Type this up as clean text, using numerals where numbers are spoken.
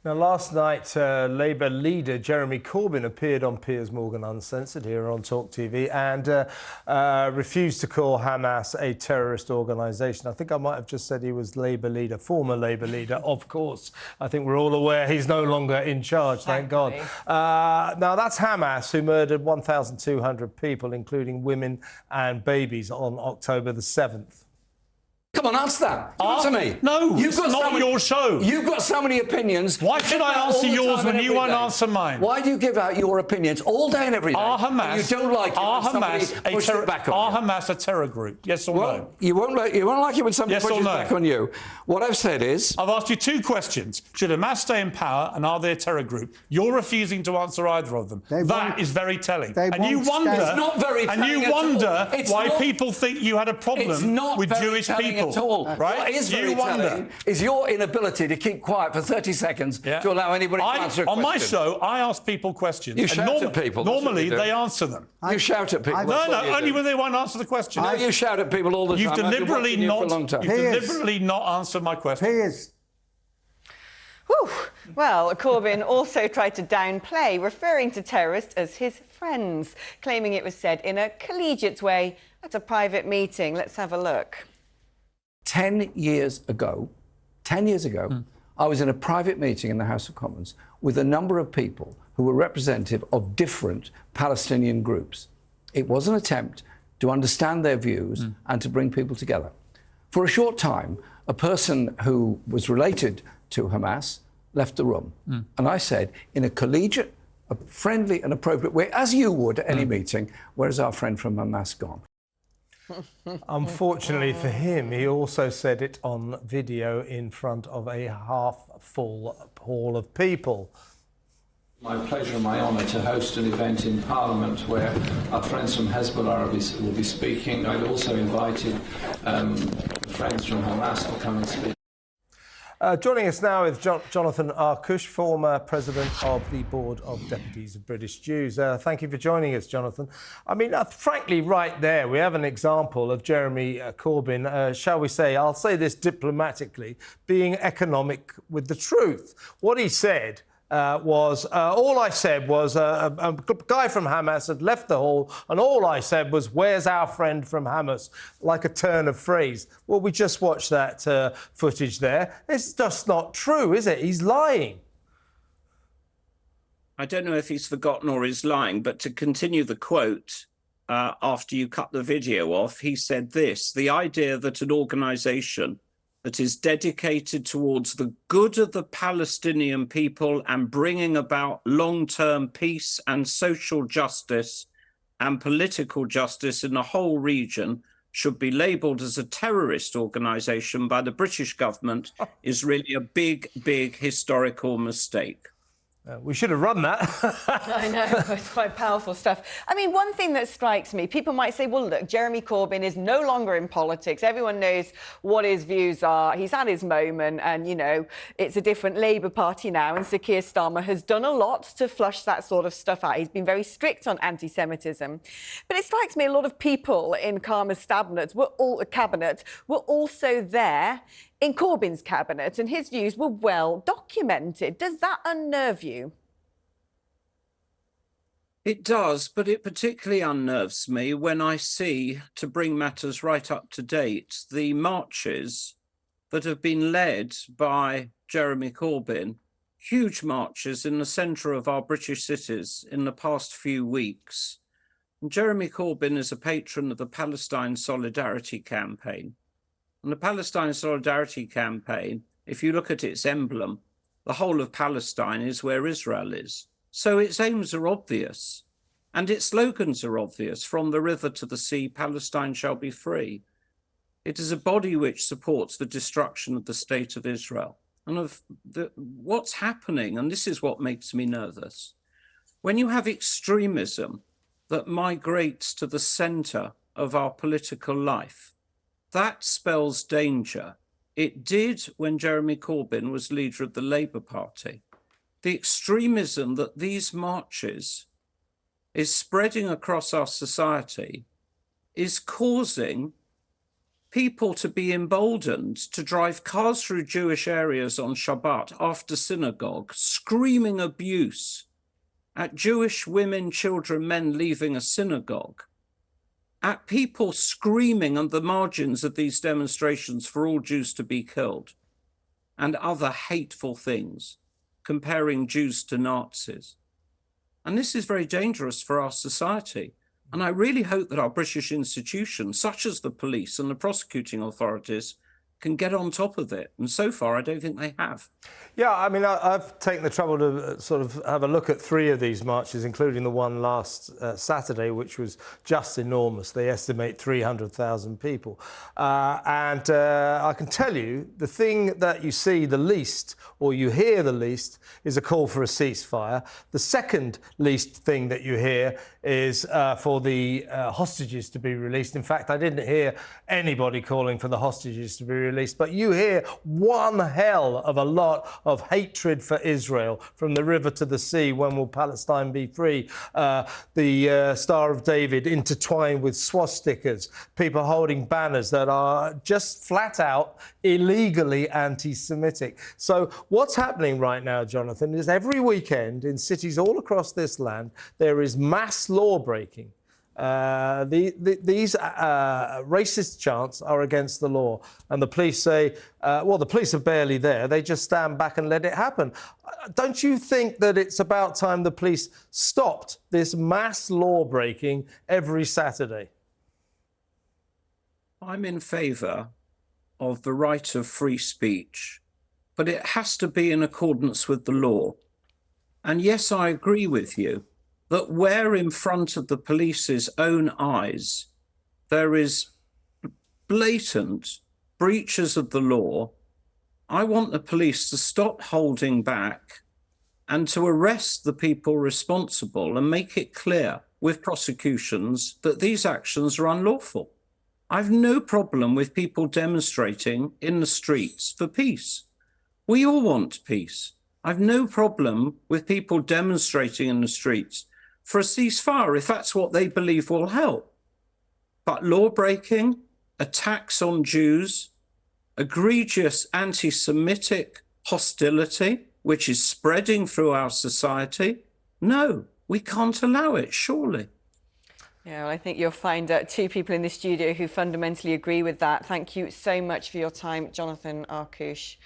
Now, last night, Labour leader Jeremy Corbyn appeared on Piers Morgan Uncensored here on TalkTV and refused to call Hamas a terrorist organisation. I think I might have just said he was Labour leader, former Labour leader, of course. I think we're all aware he's no longer in charge, thank God. Now, that's Hamas, who murdered 1,200 people, including women and babies, on October the 7th. Come on, answer that. Answer me. No, it's not your show. You've got so many opinions. Why should I answer yours when you won't answer mine? Why do you give out your opinions all day and every day? Are Hamas, you don't like it are Hamas a terror group? Yes or no? You won't like it when somebody pushes back on you. What I've said is... I've asked you two questions. Should Hamas stay in power and are they a terror group? You're refusing to answer either of them. That is very telling. And you wonder... It's not very telling. And you wonder why people think you had a problem with Jewish people. At all. Right? What is very telling is your inability to keep quiet for 30 seconds to allow anybody to answer a question. On my show, I ask people questions. You shout at people. Normally, they answer them. You shout at people. No, only when they won't answer the question. No, you shout at people all the time. You've deliberately not answered my question. Piers. Whew. Well, Corbyn also tried to downplay referring to terrorists as his friends, claiming it was said in a collegiate way at a private meeting. Let's have a look. 10 years ago, I was in a private meeting in the House of Commons with a number of people who were representative of different Palestinian groups. It was an attempt to understand their views and to bring people together. For a short time, a person who was related to Hamas left the room. And I said, in a collegiate, a friendly and appropriate way, as you would at any meeting, where's our friend from Hamas gone? Unfortunately for him, he also said it on video in front of a half-full hall of people. My pleasure and my honour to host an event in Parliament where our friends from Hezbollah will be speaking. I'd also invited friends from Hamas to come and speak. Joining us now is Jonathan Arkush, former president of the Board of Deputies of British Jews. Thank you for joining us, Jonathan. I mean, frankly, right there, we have an example of Jeremy Corbyn, shall we say, I'll say this diplomatically, being economic with the truth. What he said all I said was a guy from Hamas had left the hall, and all I said was, where's our friend from Hamas? Like a turn of phrase. Well, we just watched that footage there. It's just not true, is it? He's lying. I don't know if he's forgotten or he's lying, but to continue the quote, after you cut the video off, he said this: the idea that an organisation that is dedicated towards the good of the Palestinian people and bringing about long-term peace and social justice and political justice in the whole region should be labelled as a terrorist organisation by the British government is really a big, big historical mistake. We should have run that. I know, it's quite powerful stuff. I mean, one thing that strikes me, people might say, well, look, Jeremy Corbyn is no longer in politics. Everyone knows what his views are. He's had his moment and, you know, it's a different Labour Party now. And Sir Keir Starmer has done a lot to flush that sort of stuff out. He's been very strict on anti-Semitism. But it strikes me a lot of people in Starmer's cabinet were also there in Corbyn's cabinet, and his views were well documented. Does that unnerve you? It does, but it particularly unnerves me when I see, to bring matters right up to date, the marches that have been led by Jeremy Corbyn, huge marches in the centre of our British cities in the past few weeks. And Jeremy Corbyn is a patron of the Palestine Solidarity Campaign. And the Palestine Solidarity Campaign, if you look at its emblem, the whole of Palestine is where Israel is. So its aims are obvious, and its slogans are obvious. From the river to the sea, Palestine shall be free. It is a body which supports the destruction of the state of Israel. And of what's happening, and this is what makes me nervous, when you have extremism that migrates to the centre of our political life, that spells danger. It did when Jeremy Corbyn was leader of the Labour Party. The extremism that these marches is spreading across our society is causing people to be emboldened to drive cars through Jewish areas on Shabbat after synagogue, screaming abuse at Jewish women, children, men leaving a synagogue, at people screaming on the margins of these demonstrations for all Jews to be killed, and other hateful things, comparing Jews to Nazis. And this is very dangerous for our society. And I really hope that our British institutions, such as the police and the prosecuting authorities, can get on top of it. And so far, I don't think they have. Yeah, I mean, I've taken the trouble to sort of have a look at 3 of these marches, including the one last Saturday, which was just enormous. They estimate 300,000 people. And I can tell you, the thing that you see the least, or you hear the least, is a call for a ceasefire. The second least thing that you hear is for the hostages to be released. In fact, I didn't hear anybody calling for the hostages to be released, but you hear one hell of a lot of hatred for Israel, from the river to the sea. When will Palestine be free? The Star of David intertwined with swastikas, people holding banners that are just flat out illegally anti-Semitic. So what's happening right now, Jonathan, is every weekend in cities all across this land, there is mass law breaking. These racist chants are against the law, and the police say, well, the police are barely there. They just stand back and let it happen. Don't you think that it's about time the police stopped this mass law breaking every Saturday? I'm in favour of the right of free speech, but it has to be in accordance with the law. And yes, I agree with you that where in front of the police's own eyes there is blatant breaches of the law, I want the police to stop holding back and to arrest the people responsible and make it clear with prosecutions that these actions are unlawful. I've no problem with people demonstrating in the streets for peace. We all want peace. I've no problem with people demonstrating in the streets for a ceasefire, if that's what they believe will help. But law breaking, attacks on Jews, egregious anti-Semitic hostility, which is spreading through our society, no, we can't allow it, surely. Yeah, well, I think you'll find 2 people in the studio who fundamentally agree with that. Thank you so much for your time, Jonathan Arkush.